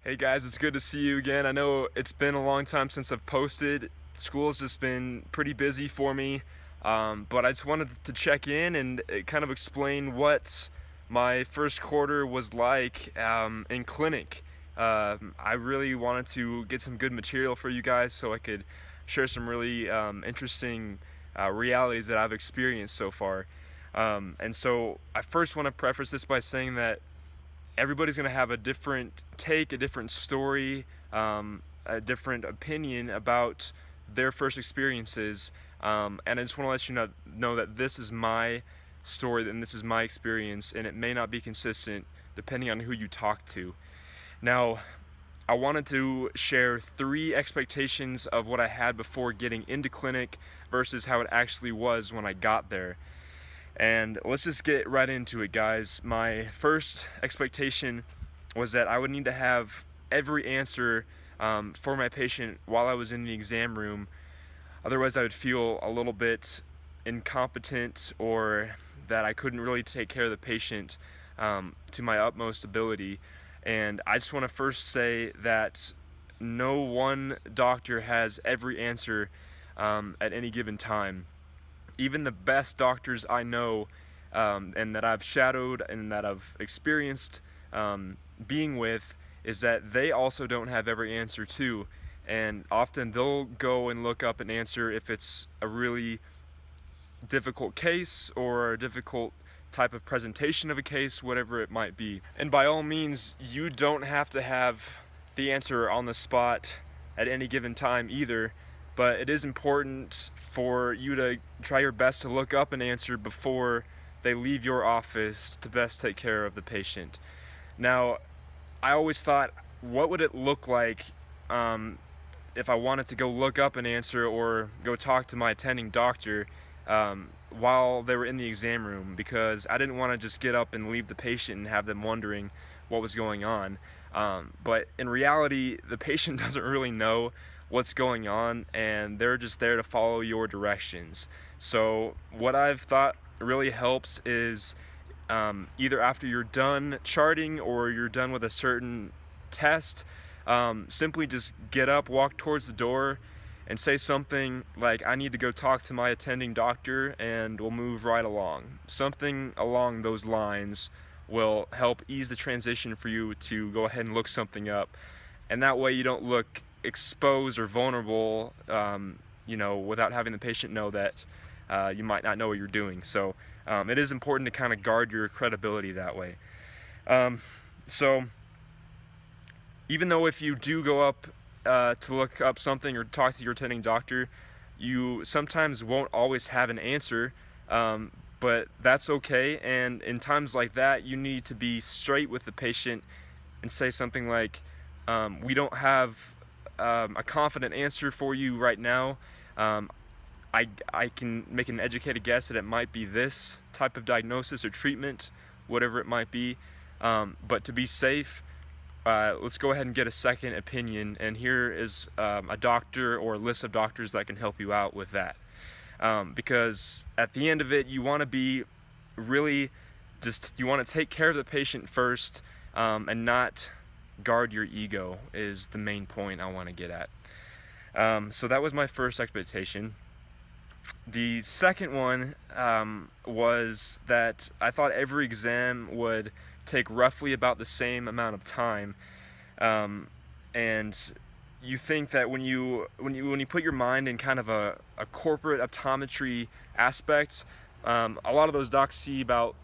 Hey guys, it's good to see you again. I know it's been a long time since I've posted. School's just been pretty busy for me, but I just wanted to check in and kind of explain what my first quarter was like in clinic. I really wanted to get some good material for you guys so I could share some really interesting realities that I've experienced so far. And so I first want to preface this by saying that everybody's going to have a different take, a different story, a different opinion about their first experiences. And I just want to let you know that this is my story and this is my experience, and it may not be consistent depending on who you talk to. Now, I wanted to share 3 expectations of what I had before getting into clinic versus how it actually was when I got there. And let's just get right into it, guys. My first expectation was that I would need to have every answer for my patient while I was in the exam room. Otherwise, I would feel a little bit incompetent, or that I couldn't really take care of the patient to my utmost ability. And I just want to first say that no one doctor has every answer at any given time. Even the best doctors I know and that I've shadowed and that I've experienced being with, is that they also don't have every answer too. And often they'll go and look up an answer if it's a really difficult case or a difficult type of presentation of a case, whatever it might be. And by all means, you don't have to have the answer on the spot at any given time either, but it is important for you to try your best to look up an answer before they leave your office to best take care of the patient. Now, I always thought, what would it look like if I wanted to go look up an answer or go talk to my attending doctor while they were in the exam room, because I didn't want to just get up and leave the patient and have them wondering what was going on. But in reality, the patient doesn't really know what's going on, and they're just there to follow your directions. So what I've thought really helps is either after you're done charting or you're done with a certain test, simply just get up, walk towards the door, and say something like, "I need to go talk to my attending doctor," and we'll move right along. Something along those lines will help ease the transition for you to go ahead and look something up. And that way you don't look exposed or vulnerable, without having the patient know that you might not know what you're doing. So it is important to kind of guard your credibility that way. So even though if you do go up to look up something or talk to your attending doctor, you sometimes won't always have an answer, but that's okay. And in times like that, you need to be straight with the patient and say something like, "We don't have a confident answer for you right now. I can make an educated guess that it might be this type of diagnosis or treatment, whatever it might be. But to be safe, let's go ahead and get a second opinion, and here is a doctor or a list of doctors that can help you out with that." Because at the end of it, you want to be really you want to take care of the patient first, and not guard your ego, is the main point I want to get at. So that was my first expectation. The second one was that I thought every exam would take roughly about the same amount of time, and you think that when you put your mind in kind of a corporate optometry aspect, a lot of those docs see about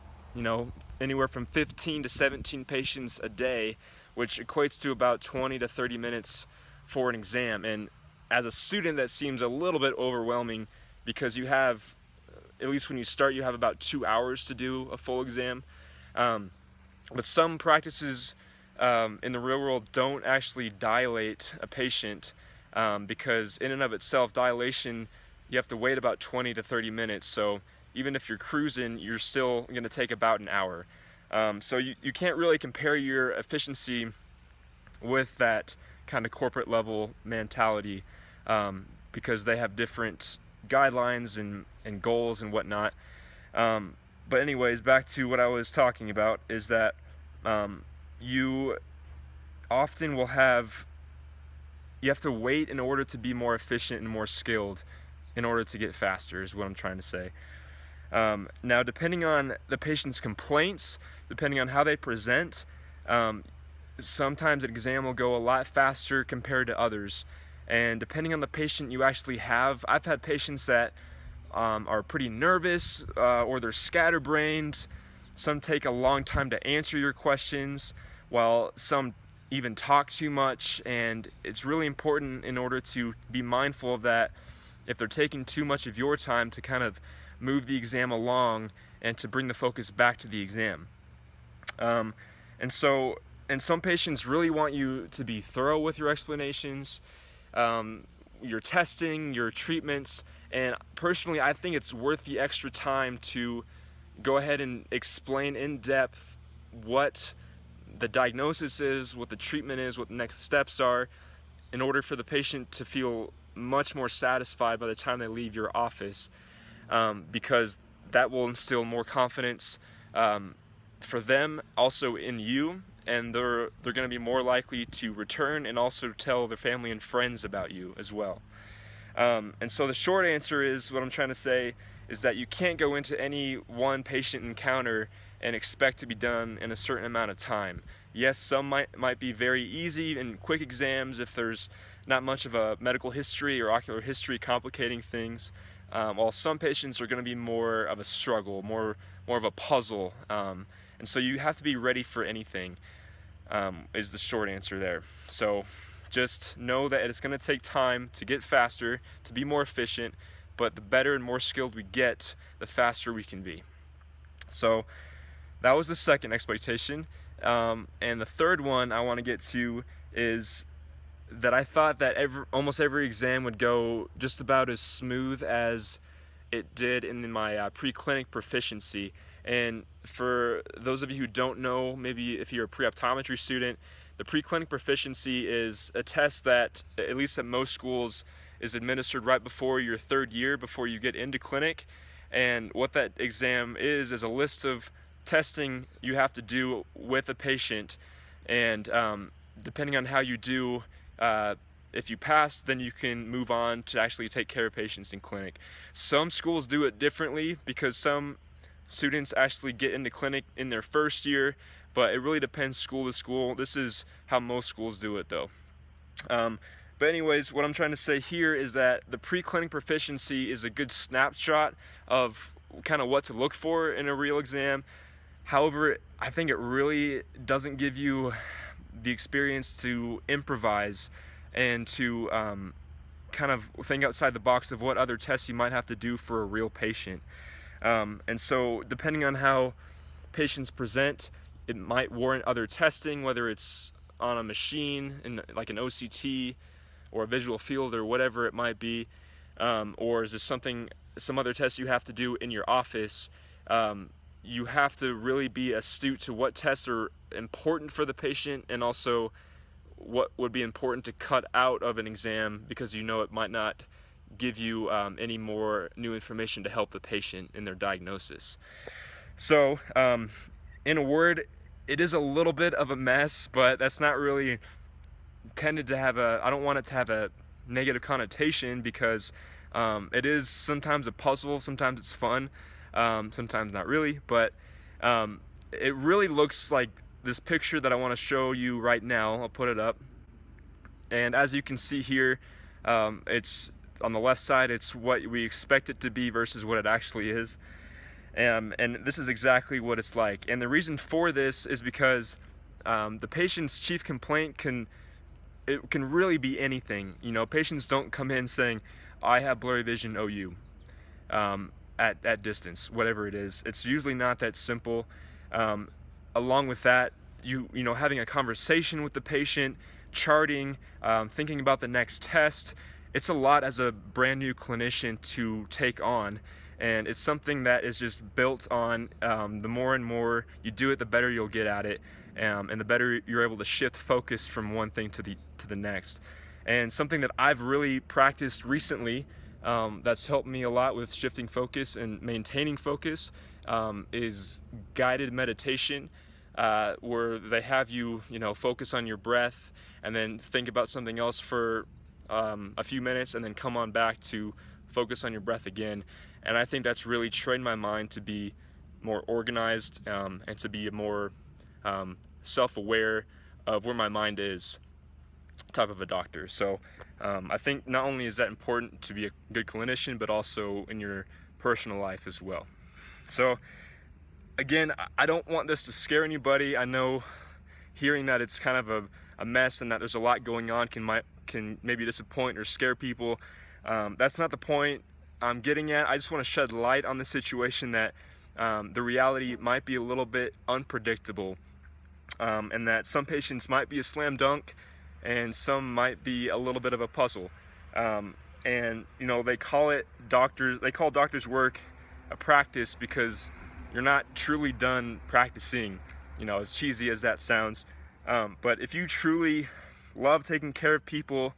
anywhere from 15 to 17 patients a day, which equates to about 20 to 30 minutes for an exam. And as a student, that seems a little bit overwhelming, because you have, at least when you start, you have about 2 hours to do a full exam. But some practices in the real world don't actually dilate a patient, because in and of itself, dilation, you have to wait about 20 to 30 minutes. So even if you're cruising, you're still going to take about an hour. So you can't really compare your efficiency with that kind of corporate level mentality, because they have different guidelines and goals and whatnot. But anyways, back to what I was talking about, is that often will have, you have to wait in order to be more efficient and more skilled in order to get faster, is what I'm trying to say. Now, depending on the patient's complaints, depending on how they present, sometimes an exam will go a lot faster compared to others. And depending on the patient you actually have, I've had patients that are pretty nervous or they're scatterbrained. Some take a long time to answer your questions, while some even talk too much. And it's really important, in order to be mindful of that, if they're taking too much of your time, to kind of move the exam along and to bring the focus back to the exam. And some patients really want you to be thorough with your explanations, your testing, your treatments, and personally I think it's worth the extra time to go ahead and explain in depth what the diagnosis is, what the treatment is, what the next steps are, in order for the patient to feel much more satisfied by the time they leave your office, because that will instill more confidence for them, also in you, and they're going to be more likely to return and also tell their family and friends about you as well. And so the short answer is, what I'm trying to say is that you can't go into any one patient encounter and expect to be done in a certain amount of time. Yes, some might be very easy and quick exams if there's not much of a medical history or ocular history complicating things, while some patients are going to be more of a struggle, more of a puzzle. And so you have to be ready for anything, is the short answer there. So just know that it's going to take time to get faster, to be more efficient, but the better and more skilled we get, the faster we can be. So that was the second expectation. And the third one I want to get to is that I thought that almost every exam would go just about as smooth as it did in my pre-clinic proficiency. And for those of you who don't know, maybe if you're a pre-optometry student, the pre-clinic proficiency is a test that, at least at most schools, is administered right before your third year, before you get into clinic. And what that exam is a list of testing you have to do with a patient, and depending on how you do, if you pass, then you can move on to actually take care of patients in clinic. Some schools do it differently, because some students actually get into clinic in their first year, but it really depends school to school. This is how most schools do it though. But anyways, what I'm trying to say here is that the pre-clinic proficiency is a good snapshot of kind of what to look for in a real exam. However, I think it really doesn't give you the experience to improvise and to kind of think outside the box of what other tests you might have to do for a real patient. And so depending on how patients present, it might warrant other testing, whether it's on a machine, like an OCT or a visual field or whatever it might be, or is this some other test you have to do in your office. You have to really be astute to what tests are important for the patient, and also what would be important to cut out of an exam, because you know it might not give you any more new information to help the patient in their diagnosis. So in a word, it is a little bit of a mess, but that's not really tended to have I don't want it to have a negative connotation, because it is sometimes a puzzle, sometimes it's fun, sometimes not really, but it really looks like this picture that I want to show you right now. I'll put it up, and as you can see here, it's on the left side, it's what we expect it to be versus what it actually is. And this is exactly what it's like. And the reason for this is because the patient's chief complaint can really be anything. You know, patients don't come in saying, I have blurry vision OU at distance, whatever it is. It's usually not that simple. Along with that, you know, having a conversation with the patient, charting, thinking about the next test, it's a lot as a brand new clinician to take on. And it's something that is just built on the more and more you do it, the better you'll get at it, and the better you're able to shift focus from one thing to the next. And something that I've really practiced recently, that's helped me a lot with shifting focus and maintaining focus, is guided meditation. where they have you, focus on your breath and then think about something else for a few minutes and then come on back to focus on your breath again. And I think that's really trained my mind to be more organized and to be more self-aware of where my mind is type of a doctor. So I think not only is that important to be a good clinician, but also in your personal life as well. So again, I don't want this to scare anybody. I know hearing that it's kind of a mess and that there's a lot going on can maybe disappoint or scare people. That's not the point I'm getting at. I just want to shed light on the situation that the reality might be a little bit unpredictable, and that some patients might be a slam dunk and some might be a little bit of a puzzle. And they call doctors' work a practice because you're not truly done practicing, as cheesy as that sounds. But if you truly love taking care of people,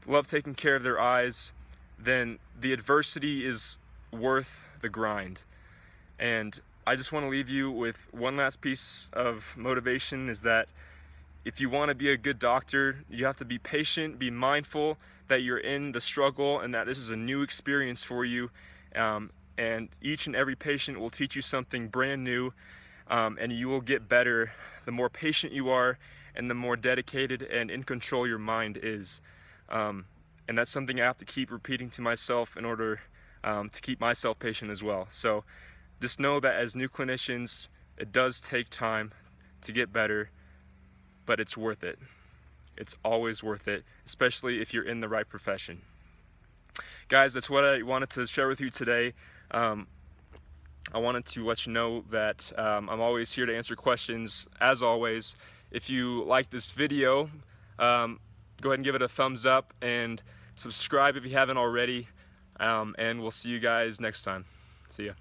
love taking care of their eyes, then the adversity is worth the grind. And I just want to leave you with one last piece of motivation, is that if you want to be a good doctor, you have to be patient, be mindful that you're in the struggle and that this is a new experience for you. And each and every patient will teach you something brand new, and you will get better the more patient you are and the more dedicated and in control your mind is. And that's something I have to keep repeating to myself in order to keep myself patient as well. So just know that as new clinicians, it does take time to get better, but it's worth it. It's always worth it, especially if you're in the right profession. Guys, that's what I wanted to share with you today. I wanted to let you know that I'm always here to answer questions, as always. If you like this video, go ahead and give it a thumbs up and subscribe if you haven't already, and we'll see you guys next time. See ya.